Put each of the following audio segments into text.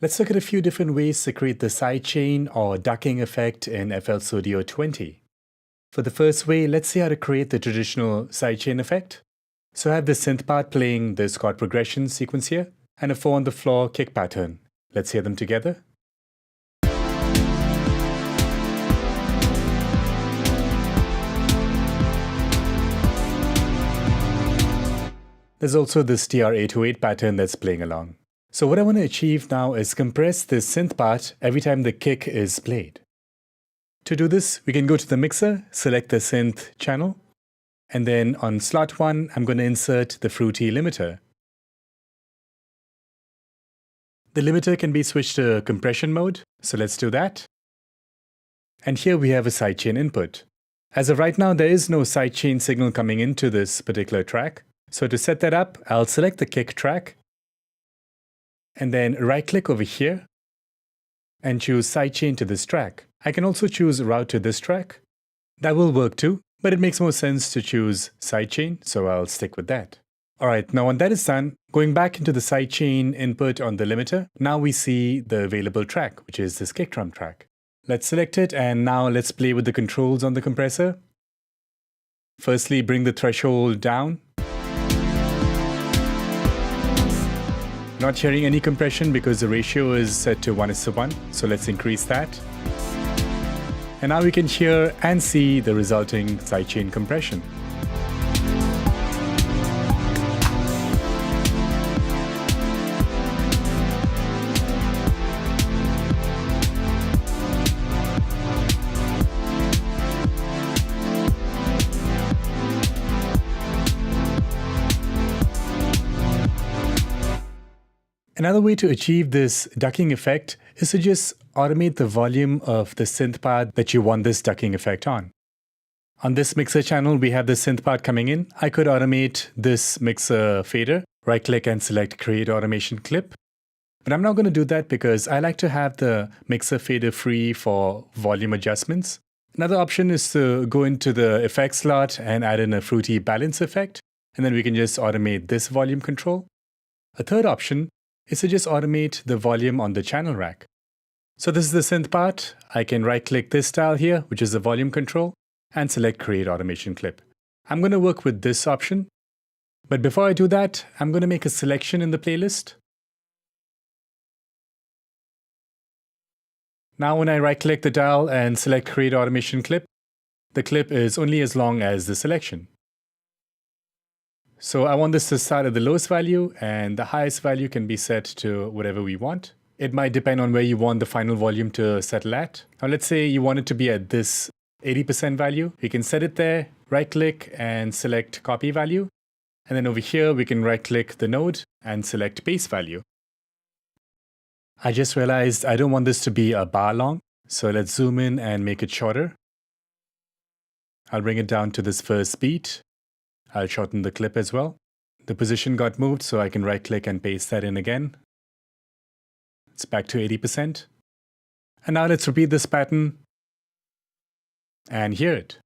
Let's look at a few different ways to create the sidechain or ducking effect in FL Studio 20. For the first way, let's see how to create the traditional sidechain effect. So I have the synth part playing this chord progression sequence here, and a 4 on the floor kick pattern. Let's hear them together. There's also this TR-808 pattern that's playing along. So what I want to achieve now is compress this synth part every time the kick is played. To do this, we can go to the mixer, select the synth channel, and then on slot 1, I'm going to insert the fruity limiter. The limiter can be switched to compression mode, so let's do that. And here we have a sidechain input. As of right now, there is no sidechain signal coming into this particular track. So to set that up, I'll select the kick track, and then right-click over here and choose sidechain to this track. I can also choose route to this track. That will work too, but it makes more sense to choose sidechain, so I'll stick with that. Alright, now when that is done, going back into the sidechain input on the limiter, now we see the available track, which is this kick drum track. Let's select it, and now let's play with the controls on the compressor. Firstly, bring the threshold down. Not hearing any compression because the ratio is set to 1:1, so let's increase that. And now we can hear and see the resulting sidechain compression. Another way to achieve this ducking effect is to just automate the volume of the synth part that you want this ducking effect on. On this mixer channel, we have the synth part coming in. I could automate this mixer fader, right-click and select Create Automation Clip. But I'm not going to do that because I like to have the mixer fader free for volume adjustments. Another option is to go into the effects slot and add in a fruity balance effect, and then we can just automate this volume control. A third option is to just automate the volume on the channel rack. So this is the synth part. I can right-click this tile here, which is the volume control, and select Create Automation Clip. I'm going to work with this option. But before I do that, I'm going to make a selection in the playlist. Now when I right-click the dial and select Create Automation Clip, the clip is only as long as the selection. So I want this to start at the lowest value, and the highest value can be set to whatever we want. It might depend on where you want the final volume to settle at. Now let's say you want it to be at this 80% value. We can set it there, right-click and select Copy Value. And then over here, we can right-click the node and select Paste Value. I just realized I don't want this to be a bar long, so let's zoom in and make it shorter. I'll bring it down to this first beat. I'll shorten the clip as well. The position got moved, so I can right-click and paste that in again. It's back to 80%. And now let's repeat this pattern and hear it.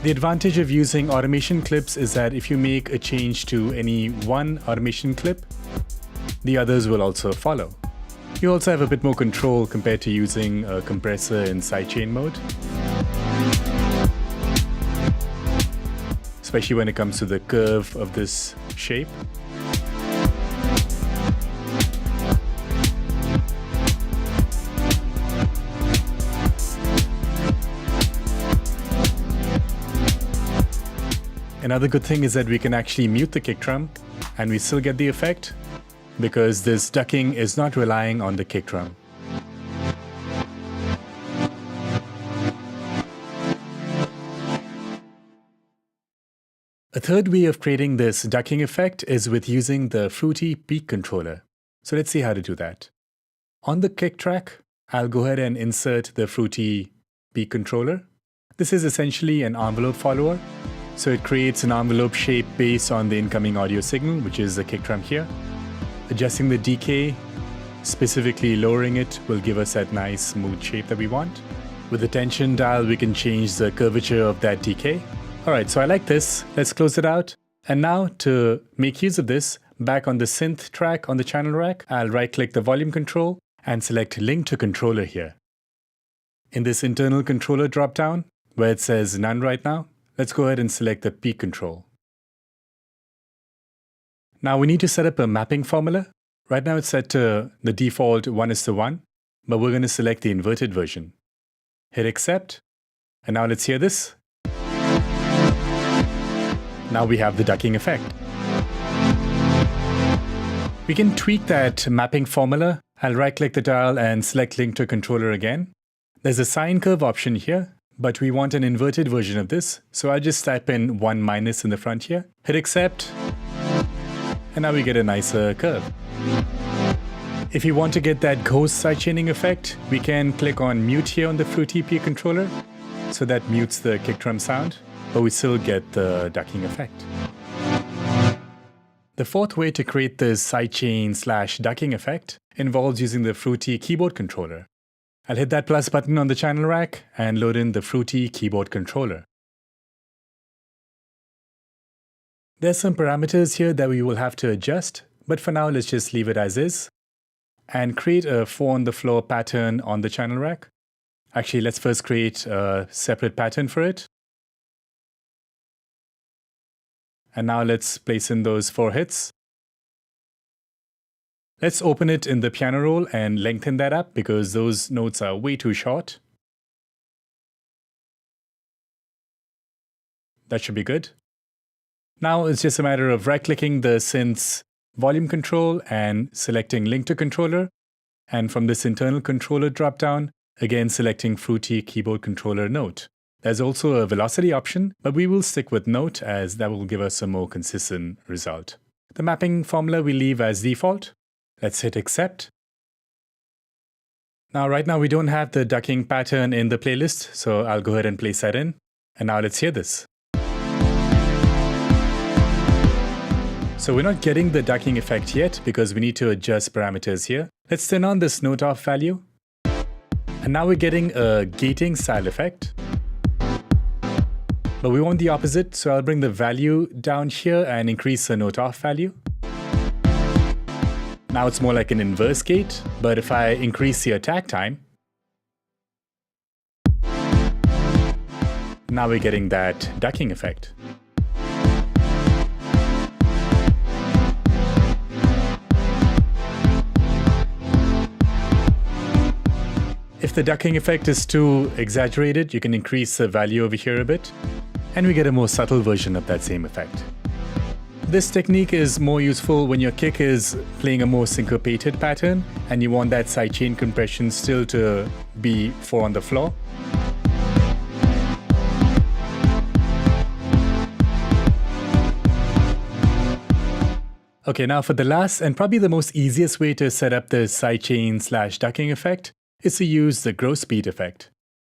The advantage of using automation clips is that if you make a change to any one automation clip, the others will also follow. You also have a bit more control compared to using a compressor in sidechain mode, especially when it comes to the curve of this shape. Another good thing is that we can actually mute the kick drum and we still get the effect, because this ducking is not relying on the kick drum. A third way of creating this ducking effect is with using the fruity peak controller. So let's see how to do that. On the kick track, I'll go ahead and insert the fruity peak controller. This is essentially an envelope follower. So it creates an envelope shape based on the incoming audio signal, which is the kick drum here. Adjusting the decay, specifically lowering it, will give us that nice smooth shape that we want. With the tension dial, we can change the curvature of that decay. Alright, so I like this. Let's close it out. And now to make use of this, back on the synth track on the channel rack, I'll right-click the volume control and select Link to Controller here. In this internal controller dropdown, where it says None right now, let's go ahead and select the peak control. Now we need to set up a mapping formula. Right now it's set to the default 1:1, but we're going to select the inverted version. Hit accept, and now let's hear this. Now we have the ducking effect. We can tweak that mapping formula. I'll right-click the dial and select Link to Controller again. There's a sine curve option here, but we want an inverted version of this, so I'll just type in 1- in the front here. Hit accept, and now we get a nicer curve. If you want to get that ghost sidechaining effect, we can click on mute here on the Fruity P controller, so that mutes the kick drum sound, but we still get the ducking effect. The fourth way to create this sidechain/ducking effect involves using the Fruity keyboard controller. I'll hit that plus button on the channel rack and load in the Fruity keyboard controller. There's some parameters here that we will have to adjust, but for now let's just leave it as is and create a 4 on the floor pattern on the channel rack. Actually, let's first create a separate pattern for it. And now let's place in those 4 hits. Let's open it in the piano roll and lengthen that up because those notes are way too short. That should be good. Now it's just a matter of right-clicking the synth's volume control and selecting Link to Controller. And from this internal controller dropdown, again selecting Fruity keyboard controller note. There's also a velocity option, but we will stick with note as that will give us a more consistent result. The mapping formula we leave as default. Let's hit accept. Now right now we don't have the ducking pattern in the playlist, so I'll go ahead and place that in. And now let's hear this. So we're not getting the ducking effect yet because we need to adjust parameters here. Let's turn on this note off value. And now we're getting a gating style effect. But we want the opposite, so I'll bring the value down here and increase the note off value. Now it's more like an inverse gate, but if I increase the attack time, now we're getting that ducking effect. If the ducking effect is too exaggerated, you can increase the value over here a bit, and we get a more subtle version of that same effect. This technique is more useful when your kick is playing a more syncopated pattern and you want that sidechain compression still to be 4 on the floor. Okay, now for the last and probably the most easiest way to set up the sidechain/ducking effect is to use the grow speed effect.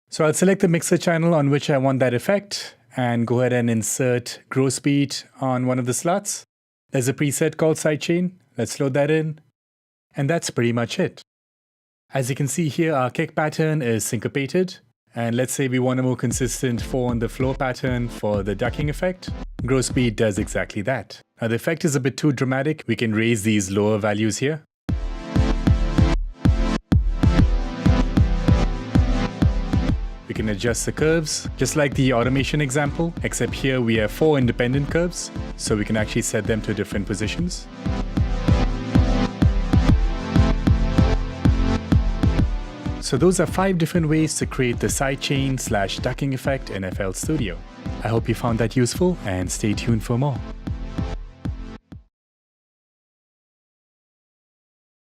So I'll select the mixer channel on which I want that effect and go ahead and insert grow speed on one of the slots. There's a preset called Sidechain. Let's load that in. And that's pretty much it. As you can see here, our kick pattern is syncopated. And let's say we want a more consistent 4 on the floor pattern for the ducking effect. Grow speed does exactly that. Now the effect is a bit too dramatic. We can raise these lower values here. We can adjust the curves, just like the automation example, except here we have 4 independent curves, so we can actually set them to different positions. So those are 5 different ways to create the sidechain/ducking effect in FL Studio. I hope you found that useful and stay tuned for more.